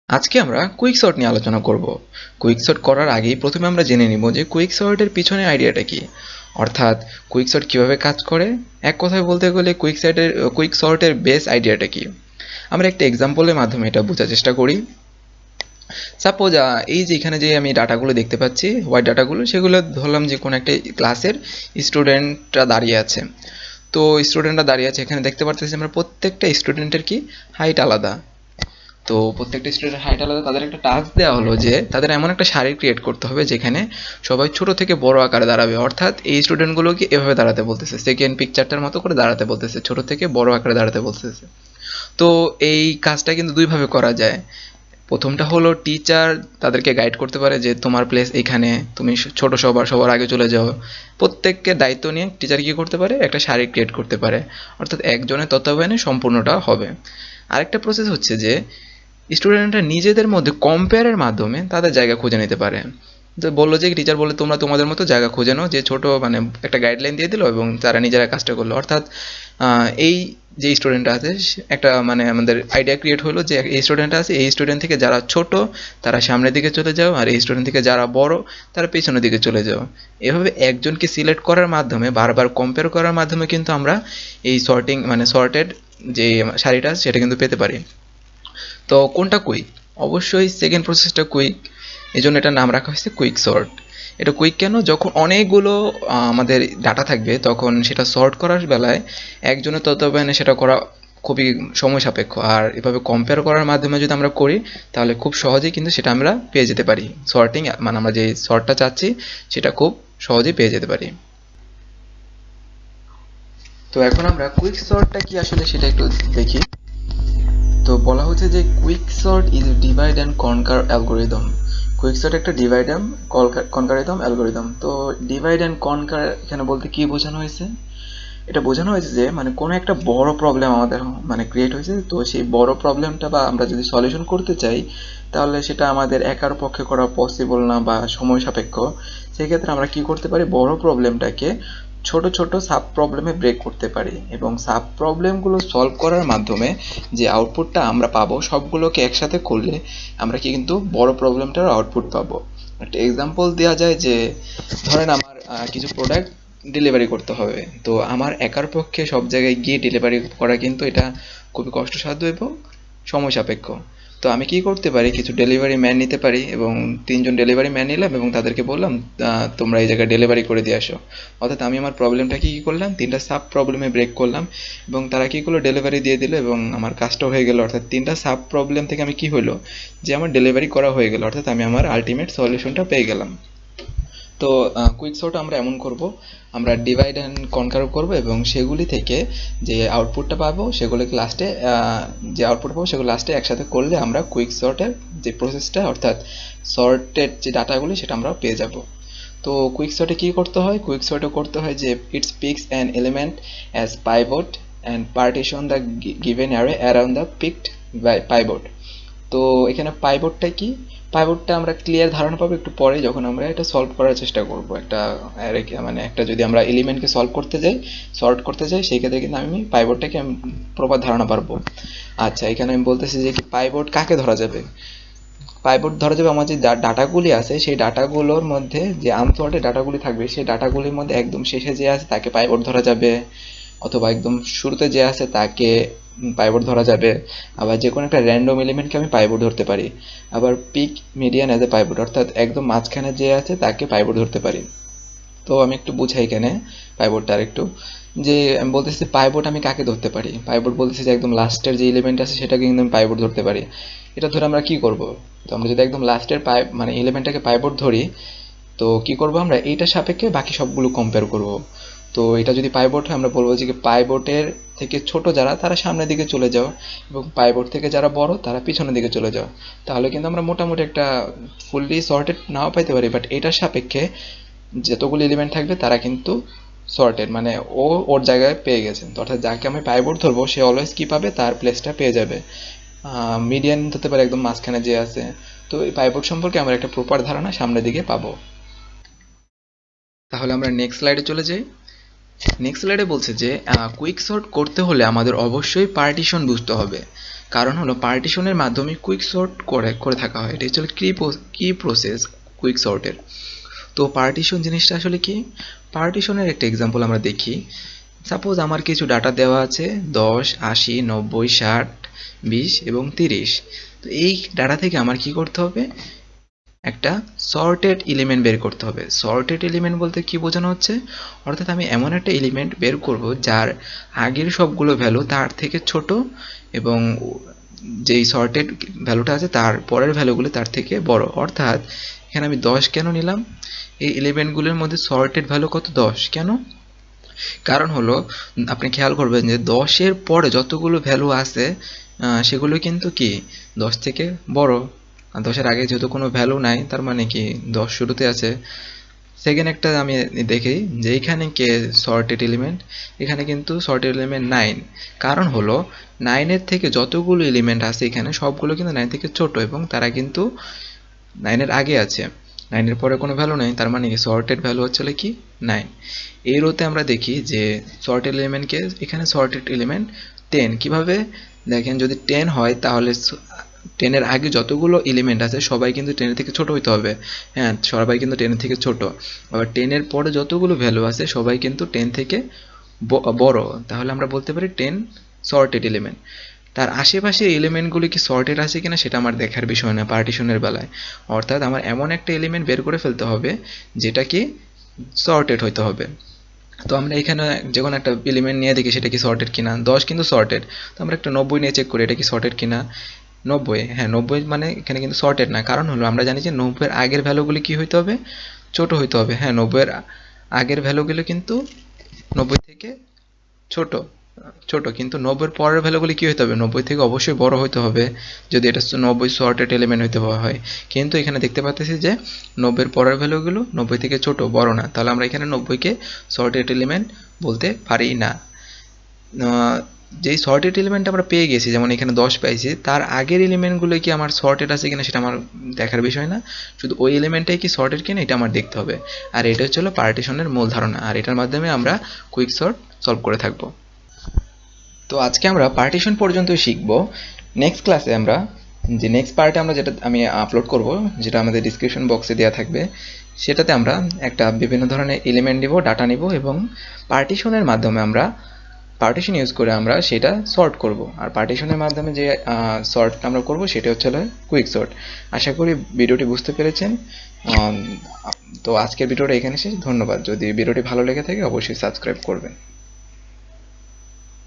আজকে আমরা quick sort নিয়ে আলোচনা করব। কুইক সর্ট করার আগেই প্রথমে আমরা জেনে নিব যে কুইক সর্টের পিছনে আইডিয়াটা কি, অর্থাৎ কুইক সর্ট কীভাবে কাজ করে। এক কথায় বলতে গেলে কুইক সর্টের বেস আইডিয়াটা কি। আমরা একটা এক্সাম্পলের মাধ্যমে এটা বোঝার চেষ্টা করি। সাপোজ এই যে এখানে যে আমি ডাটাগুলো দেখতে পাচ্ছি, হোয়াইট ডাটাগুলো, সেগুলো ধরলাম যে কোনো একটা ক্লাসের স্টুডেন্টরা দাঁড়িয়ে আছে। তো স্টুডেন্টরা দাঁড়িয়ে আছে, এখানে দেখতে পারতেছি আমরা প্রত্যেকটা স্টুডেন্টের কি হাইট আলাদা। তো প্রত্যেকটা স্টুডেন্টের হাইট আলাদা, তাদের একটা টাস্ক দেওয়া হলো যে তাদের এমন একটা সারি ক্রিয়েট করতে হবে যেখানে সবাই ছোট থেকে বড় আকারে দাঁড়াবে, অর্থাৎ এই স্টুডেন্টগুলোকে এভাবে দাঁড়াতে বলতেছে, সেকেন্ড পিকচারটার মতো করে দাঁড়াতে বলতেছে, ছোট থেকে বড় আকারে দাঁড়াতে বলতেছে। তো এই কাজটা কিন্তু দুইভাবে করা যায়। প্রথমটা হলো টিচার তাদেরকে গাইড করতে পারে যে তোমার প্লেস এখানে, তুমি ছোট সবার আগে চলে যাও। প্রত্যেককে দায়িত্ব নিয়ে টিচার কী করতে পারে, একটা সারি ক্রিয়েট করতে পারে, অর্থাৎ একজনের তত্ত্বাবধানে সম্পূর্ণটা হবে। আরেকটা প্রসেস হচ্ছে যে স্টুডেন্টরা নিজেদের মধ্যে কম্পেয়ারের মাধ্যমে তাদের জায়গা খুঁজে নিতে পারে। তো বললো যে টিচার বলে তোমরা তোমাদের মতো জায়গা খুঁজে নাও, যে ছোট মানে একটা গাইডলাইন দিয়ে দিল এবং তারা নিজেরা কাজটা করলো। অর্থাৎ এই যে স্টুডেন্ট আছে একটা মানে আমাদের আইডিয়া ক্রিয়েট হলো যে এই স্টুডেন্ট আছে, এই স্টুডেন্ট থেকে যারা ছোট তারা সামনের দিকে চলে যাও, আর এই স্টুডেন্ট থেকে যারা বড় তারা পেছনের দিকে চলে যাও। এভাবে একজনকে সিলেক্ট করার মাধ্যমে, বারবার কম্পেয়ার করার মাধ্যমে কিন্তু আমরা এই সর্টেড যে সারিটা আছে সেটা কিন্তু পেতে পারি। তো কোনটা কুইক? অবশ্যই সেকেন্ড প্রসেসটা কুইক, এই জন্য এটার নাম রাখা হয়েছে কুইক সর্ট। এটা কুইক কেন? যখন অনেকগুলো আমাদের ডাটা থাকবে তখন সেটা সর্ট করার বেলায় একজনের তত্ত্বাবধানে সেটা করা খুবই সময় সাপেক্ষ, আর এভাবে কম্পেয়ার করার মাধ্যমে যদি আমরা করি তাহলে খুব সহজেই কিন্তু সেটা আমরা পেয়ে যেতে পারি। সর্টিং মানে আমরা যে সর্টটা চাচ্ছি সেটা খুব সহজেই পেয়ে যেতে পারি। তো এখন আমরা কুইক সর্টটা কি আসলে সেটা একটু দেখি। তো বলা হচ্ছে যে quick sort is divide and কনকার algorithm. Quick sort একটা ডিভাইড অ্যান্ড কনকারিদম অ্যালগোরিদম। তো ডিভাইড অ্যান্ড কনকার এখানে বলতে কি বোঝানো হয়েছে? এটা বোঝানো হয়েছে যে মানে কোনো একটা বড় প্রবলেম আমাদের মানে ক্রিয়েট হয়েছে, তো সেই বড় প্রবলেমটা বা আমরা যদি সলিউশন করতে চাই তাহলে সেটা আমাদের একার পক্ষে করা পসিবল না বা সময় সাপেক্ষ। সেক্ষেত্রে আমরা কি করতে পারি, বড় প্রবলেমটাকে ছোট ছোট সাব প্রবলেমে ব্রেক করতে পারি, এবং সাব প্রবলেমগুলো সলভ করার মাধ্যমে যে আউটপুটটা আমরা পাবো সবগুলোকে একসাথে করলে আমরা কি কিন্তু বড় প্রবলেমটার আউটপুট পাবো। একটা এক্সাম্পল দেওয়া যায় যে ধরেন আমার কিছু প্রোডাক্ট ডেলিভারি করতে হবে, তো আমার একার পক্ষে সব জায়গায় গিয়ে ডেলিভারি করা কিন্তু এটা খুবই কষ্টসাধ্য এবং সময় সাপেক্ষ। তো আমি কি করতে পারি, কিছু ডেলিভারি ম্যান নিতে পারি এবং 3জন ডেলিভারি ম্যান নিলাম এবং তাদেরকে বললাম তোমরা এই জায়গায় ডেলিভারি করে দিয়ে আসো। অর্থাৎ আমি আমার প্রবলেমটাকে কী করলাম, 3টা সাব প্রবলেমে ব্রেক করলাম এবং তারা কী করলো, ডেলিভারি দিয়ে দিল এবং আমার কাজটা হয়ে গেল। অর্থাৎ 3টা সাব প্রবলেম থেকে আমি কি হলো, যে আমার ডেলিভারি করা হয়ে গেল, অর্থাৎ আমি আমার আলটিমেট সলিউশনটা পেয়ে গেলাম। তো কুইক সর্ট আমরা এমন করব, আমরা ডিভাইড অ্যান্ড কনকার করব এবং সেগুলি থেকে যে আউটপুটটা পাবো সেগুলোকে লাস্টে যে আউটপুট পাবো সেগুলো লাস্টে একসাথে করলে আমরা কুইক সর্টের যে প্রসেসটা, অর্থাৎ সর্টেড যে ডাটাগুলি সেটা আমরা পেয়ে যাব। তো কুইক সর্টে কী করতে হয়, কুইক সর্টে করতে হয় যে it's picks an element as pivot and partition the given array around the picked pivot. তো এখানে পাইভটটা কি, পাইভটটা আমরা ক্লিয়ার ধারণা পাবো একটু পরে যখন আমরা এটা সলভ করার চেষ্টা করব। একটা মানে একটা যদি আমরা এলিমেন্টকে সলভ করতে যাই, সর্ট করতে যাই, সেই ক্ষেত্রে কিন্তু আমি পাইভটটাকে প্রপার ধারণা পারবো। আচ্ছা, এখানে আমি বলতেছি যে কি পাইভট কাকে ধরা যাবে। পাইভট ধরা যাবে আমার যে ডাটাগুলি আছে সেই ডাটাগুলোর মধ্যে যে আনসর্টেড ডাটাগুলি থাকবে সেই ডাটাগুলির মধ্যে একদম শেষে যে আছে তাকে পাইভট ধরা যাবে, অথবা একদম শুরুতে যে আছে তাকে পাইভট ধরা যাবে। আবার যে কোনো একটা র্যান্ডম এলিমেন্টকে আমি পাইভট ধরতে পারি। আবার pick median as a pivot, অর্থাৎ একদম মাঝখানে যে আছে তাকে পাইভট ধরতে পারি। তো আমি একটু বুঝাই এখানে পাইভটটা আর একটু, যে আমি বলতেছি পাইভট আমি কাকে ধরতে পারি, পাইভট বলতেছি যে একদম লাস্টের যে এলিমেন্ট আছে সেটাকে কিন্তু আমি পাইভট ধরতে পারি। এটা ধরে আমরা কি করব, তো আমরা যদি একদম লাস্টের মানে এলিমেন্টটাকে পাইভট ধরি, তো কি করব আমরা এইটার সাপেক্ষে বাকি সবগুলো কম্পেয়ার করব। তো এটা যদি পাইভট হয় আমরা বলবো যে পাইভটের থেকে ছোট যারা তারা সামনের দিকে চলে যাও এবং পাইভট থেকে যারা বড় তারা পিছনের দিকে চলে যাও। তাহলে কিন্তু আমরা মোটামুটি একটা ফুললি সর্টেড নাও পাইতে পারি, বাট এটার সাপেক্ষে যতগুলো এলিমেন্ট থাকবে তারা কিন্তু সর্টেড, মানে ও ওর জায়গায় পেয়ে গেছে। তো অর্থাৎ যাকে আমি পাইভট ধরবো সে অলওয়েজ কি পাবে, তার প্লেসটা পেয়ে যাবে। মিডিয়ান হতে পারে একদম মাঝখানে যে আছে। তো এই পাইভট সম্পর্কে আমরা একটা প্রপার ধারণা সামনের দিকে পাবো। তাহলে আমরা নেক্সট স্লাইডে চলে যাই। নেক্সট স্লাইডে বলছে যে কুইক সর্ট করতে হলে আমাদের অবশ্যই পার্টিশন বুঝতে হবে। কারণ হলো পার্টিশনের মাধ্যমে কুইক সর্ট করে থাকা হয়। এটা হচ্ছে কি প্রসেস কুইক সর্টের। তো পার্টিশন জিনিসটা আসলে কি? পার্টিশনের একটা এক্সাম্পল আমরা দেখি। সাপোজ আমার কিছু ডাটা দেওয়া আছে 10, 80, 90, 60, 20 এবং 30। তো এই ডাটা থেকে আমার কি করতে হবে? একটা সর্টেড এলিমেন্ট বের করতে হবে। সর্টেড এলিমেন্ট বলতে কি বোঝানো হচ্ছে? অর্থাৎ আমি এমন একটা এলিমেন্ট বের করব যার আগের সবগুলো ভ্যালু তার থেকে ছোট এবং যেই সর্টেড ভ্যালুটা আছে তার পরের ভ্যালুগুলো তার থেকে বড়। অর্থাৎ এখানে আমি 10 কেন নিলাম? এই এলিমেন্টগুলোর মধ্যে সর্টেড ভ্যালু কত? 10। কেন? কারণ হলো আপনি খেয়াল করবেন যে 10-এর পরে যতগুলো ভ্যালু আছে সেগুলো কিন্তু কি 10 থেকে বড়। আর 10-এর আগে যেহেতু কোনো ভ্যালু নাই, তার মানে কি 10 শুরুতে আছে। সেকেন্ড একটা আমি দেখি যে এখানে কে সর্টেড এলিমেন্ট, এখানে কিন্তু সর্টেড এলিমেন্ট 9। কারণ হলো 9-এর থেকে যতগুলো এলিমেন্ট আছে এখানে সবগুলো কিন্তু 9 থেকে ছোট এবং তারা কিন্তু 9-এর আগে আছে। 9-এর পরে কোনো ভ্যালু নেই, তার মানে কি সর্টেড ভ্যালু হচ্ছে কি 9। এই রোতে আমরা দেখি যে সর্টেড এলিমেন্টকে, এখানে সর্টেড এলিমেন্ট 10। কিভাবে? দেখেন যদি 10 হয় তাহলে 10-এর আগে যতগুলো এলিমেন্ট আছে সবাই কিন্তু 10-এর থেকে ছোট হইতে হবে। হ্যাঁ, সবাই কিন্তু 10-এর থেকে ছোট। আবার 10-এর পরে যতগুলো ভ্যালু আছে সবাই কিন্তু 10 থেকে বড়। তাহলে আমরা বলতে পারি 10 সর্টেড এলিমেন্ট। তার আশেপাশের এলিমেন্টগুলি কি সর্টেড আছে কিনা সেটা আমার দেখার বিষয় না পার্টিশনের বেলায়। অর্থাৎ আমার এমন একটা এলিমেন্ট বের করে ফেলতে হবে যেটা কি সর্টেড হইতে হবে। তো আমরা এখানে যে কোনো একটা এলিমেন্ট নিয়ে দেখি সেটা কি সর্টেড কিনা। 10 কিন্তু সর্টেড। তো আমরা একটা 90 নিয়ে চেক করি এটা কি সর্টেড কিনা। 90, হ্যাঁ 90 মানে এখানে কিন্তু সর্টেড না। কারণ হলো আমরা জানি যে 90-এর আগের ভ্যালুগুলি কি হইতে হবে? ছোট হইতে হবে। হ্যাঁ, 90-এর আগের ভ্যালুগুলো কিন্তু 90 থেকে ছোট ছোট, কিন্তু 90-এর পরের ভ্যালুগুলি কি হতে হবে? 90 থেকে অবশ্যই বড় হতে হবে যদি এটা 90 সর্টেড এলিমেন্ট হইতে হয়। কিন্তু এখানে দেখতে পাচ্ছি যে 90-এর পরের ভ্যালুগুলো 90 থেকে ছোট, বড় না। তাহলে আমরা এখানে 90-কে সর্টেড এলিমেন্ট বলতে পারি না। যেই সর্টেড এলিমেন্ট আমরা পেয়ে গেছি, যেমন এখানে 10 পাইছি, তার আগের এলিমেন্টগুলো কি আমার সর্টেড আছে কিনা সেটা আমার দেখার বিষয় না। শুধু ওই এলিমেন্টটাই কি সর্টেড কিনা এটা আমার দেখতে হবে। আর এটা হচ্ছে পার্টিশনের মূল ধারণা, আর এটার মাধ্যমে আমরা কুইক সর্ট সলভ করে থাকবো। তো আজকে আমরা পার্টিশন পর্যন্তই শিখব। নেক্সট ক্লাসে আমরা যে নেক্সট পার্টে আমরা যেটা আমি আপলোড করব, যেটা আমাদের ডিসক্রিপশন বক্সে দেওয়া থাকবে, সেটাতে আমরা একটা বিভিন্ন ধরনের এলিমেন্ট নিব, ডাটা নিব এবং পার্টিশনের মাধ্যমে আমরা পার্টিশন ইউজ করে আমরা সেটা সর্ট করব। আর পার্টিশনের মাধ্যমে যে সর্টটা আমরা করব সেটা হচ্ছে কুইক সর্ট। আশা করি ভিডিওটি বুঝতে পেরেছেন। তো আজকের ভিডিওটা এখানে শেষ। ধন্যবাদ। যদি ভিডিওটি ভালো লেগে থাকে অবশ্যই সাবস্ক্রাইব করবেন।